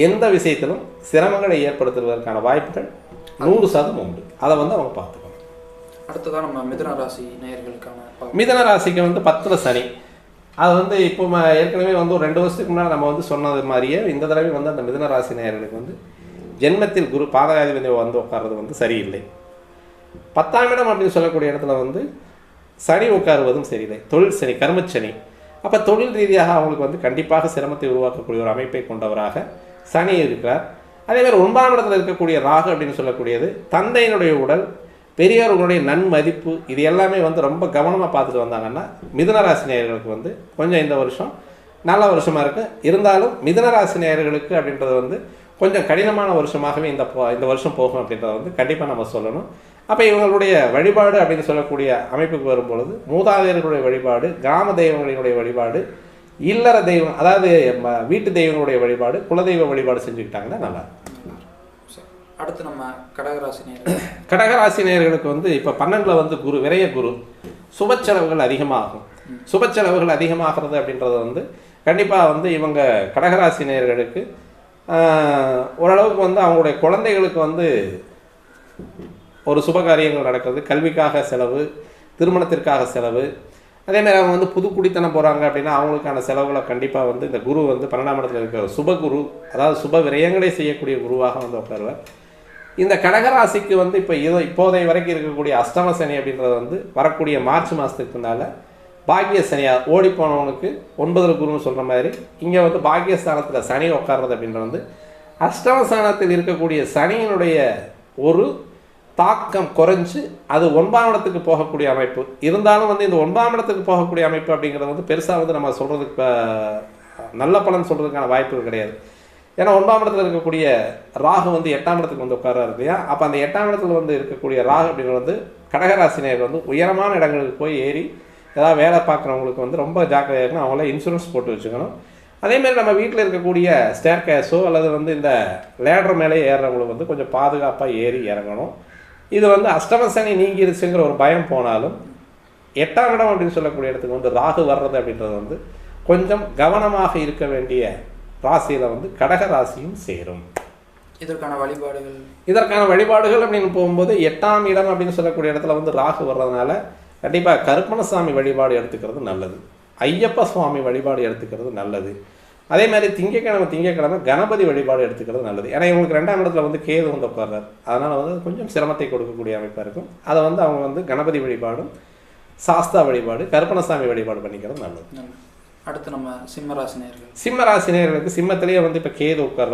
எந்த விஷயத்திலும் சிரமங்களை ஏற்படுத்துவதற்கான வாய்ப்புகள் 100% உண்டு. அதை வந்து அவங்க பார்த்துக்கணும். அடுத்ததான் நம்ம மிதுன ராசி நேயர்களுக்கான மிதுன ராசிக்கு வந்து 10ல் சனி. அது வந்து இப்போ ஏற்கனவே வந்து ஒரு 2 வருஷத்துக்கு முன்னாடி நம்ம வந்து சொன்னது மாதிரியே இந்த தடவை வந்து அந்த மிதுன ராசி நேயர்களுக்கு வந்து ஜென்மத்தில் குரு பாதகாதிபதி வந்து உட்கார்றது வந்து சரியில்லை. 10ஆம் இடம் அப்படின்னு சொல்லக்கூடிய இடத்துல வந்து சனி உட்காருவதும் சரியில்லை. தொழில் சனி, கர்மச்சனி. அப்போ தொழில் ரீதியாக அவங்களுக்கு வந்து கண்டிப்பாக சிரமத்தை உருவாக்கக்கூடிய ஒரு அமைப்பை கொண்டவராக சனி இருக்கிறார். அதேமாதிரி 9ஆம் இடத்துல இருக்கக்கூடிய ராகு அப்படின்னு சொல்லக்கூடியது தந்தையினுடைய உடல், பெரியவர்களுடைய நன்மதிப்பு, இது எல்லாமே வந்து ரொம்ப கவனமாக பார்த்துட்டு வந்தாங்கன்னா மிதுன ராசி நேயர்களுக்கு வந்து கொஞ்சம் இந்த வருஷம் நல்ல வருஷமாக இருக்குது. இருந்தாலும் மிதுன ராசி நேயர்களுக்கு அப்படின்றது வந்து கொஞ்சம் கடினமான வருஷமாகவே இந்த வருஷம் போகும் அப்படின்றத வந்து கண்டிப்பாக நம்ம சொல்லணும். அப்போ இவங்களுடைய வழிபாடு அப்படின்னு சொல்லக்கூடிய அமைப்புக்கு வரும்பொழுது மூதாதையர்களுடைய வழிபாடு, கிராம தெய்வங்களினுடைய வழிபாடு, இல்லற தெய்வம் அதாவது வீட்டு தெய்வங்களுடைய வழிபாடு, குலதெய்வ வழிபாடு செஞ்சுக்கிட்டாங்கன்னா நல்லா. அடுத்து நம்ம கடகராசி நேயர்கள். கடகராசி நேயர்களுக்கு வந்து இப்போ 12ல் வந்து குரு, விரைய குரு, சுப செலவுகள் அதிகமாகும். சுப செலவுகள் அதிகமாகிறது அப்படின்றது வந்து கண்டிப்பாக வந்து இவங்க கடகராசி நேயர்களுக்கு ஓரளவுக்கு வந்து அவங்களுடைய குழந்தைகளுக்கு வந்து ஒரு சுப காரியங்கள் நடக்கிறது, கல்விக்காக செலவு, திருமணத்திற்காக செலவு. அதேமாதிரி அவங்க வந்து புது குடித்தனம் போகிறாங்க அப்படின்னா அவங்களுக்கான செலவுகளை கண்டிப்பாக வந்து இந்த குரு வந்து 12ஆம் இடத்துல இருக்கிற சுபகுரு, அதாவது சுப விரயங்களை செய்யக்கூடிய குருவாக வந்து உட்காருவார். இந்த கடகராசிக்கு வந்து இப்போதைய வரைக்கும் இருக்கக்கூடிய அஷ்டம சனி அப்படின்றது வந்து வரக்கூடிய மார்ச் மாதத்துக்குனால பாக்கிய சனியாக ஓடி போனவனுக்கு 9ல் குருன்னு சொல்கிற மாதிரி இங்கே வந்து பாக்கியஸ்தானத்தில் சனி உட்கார்றது அப்படின்றது வந்து அஷ்டமஸ்தானத்தில் இருக்கக்கூடிய சனியினுடைய ஒரு தாக்கம் குறைஞ்சு அது 9ஆம் இடத்துக்கு போகக்கூடிய அமைப்பு. இருந்தாலும் வந்து இந்த 9ஆம் இடத்துக்கு போகக்கூடிய அமைப்பு அப்படிங்கிறது வந்து பெருசாக வந்து நம்ம சொல்கிறதுக்கு நல்ல பலன் சொல்கிறதுக்கான வாய்ப்புகள் கிடையாது. ஏன்னா 9ஆம் இடத்துல இருக்கக்கூடிய ராகு வந்து 8ஆம் இடத்துக்கு வந்து உட்காராரு இல்லையா. அப்போ அந்த 8ஆம் இடத்துல வந்து இருக்கக்கூடிய ராகு அப்படிங்கிறது வந்து கடகராசினியர் வந்து உயரமான இடங்களுக்கு போய் ஏறி ஏதாவது வேலை பார்க்குறவங்களுக்கு வந்து ரொம்ப ஜாக்கிரதையாக இருக்கணும். அவங்கள இன்சூரன்ஸ் போட்டு வச்சுக்கணும். அதேமாரி நம்ம வீட்டில் இருக்கக்கூடிய ஸ்டேர் கேஸோ அல்லது வந்து இந்த லேடர் மேலே ஏறுறவங்களுக்கு வந்து கொஞ்சம் பாதுகாப்பாக ஏறி இறங்கணும். இது வந்து அஷ்டம சனி நீங்கிருச்சுங்கிற ஒரு பயம் போனாலும் 8ஆம் இடம் அப்படின்னு சொல்லக்கூடிய இடத்துக்கு வந்து ராகு வர்றது அப்படின்றது வந்து கொஞ்சம் கவனமாக இருக்க வேண்டிய ராசியில் வந்து கடக ராசியும் சேரும். இதற்கான வழிபாடுகள் அப்படின்னு போகும்போது 8ஆம் இடம் அப்படின்னு சொல்லக்கூடிய இடத்துல வந்து ராகு வர்றதுனால கண்டிப்பாக கருப்பணசாமி வழிபாடு எடுத்துக்கிறது நல்லது, ஐயப்ப சுவாமி வழிபாடு எடுத்துக்கிறது நல்லது. அதே மாதிரி திங்கக்கிழமை கணபதி வழிபாடு எடுத்துக்கிறது நல்லது. ஏன்னா இவங்களுக்கு 2ஆம் இடத்துல வந்து கேது வந்து உட்கார்றார். அதனால் வந்து கொஞ்சம் சிரமத்தை கொடுக்கக்கூடிய அமைப்பாக இருக்கும். அதை வந்து அவங்க வந்து கணபதி வழிபாடும் சாஸ்தா வழிபாடு, கருப்பணசாமி வழிபாடு பண்ணிக்கிறது நல்லது. அடுத்து நம்ம சிம்மராசினியர்களுக்கு சிம்மத்திலேயே வந்து இப்போ கேது உட்கார்றார்.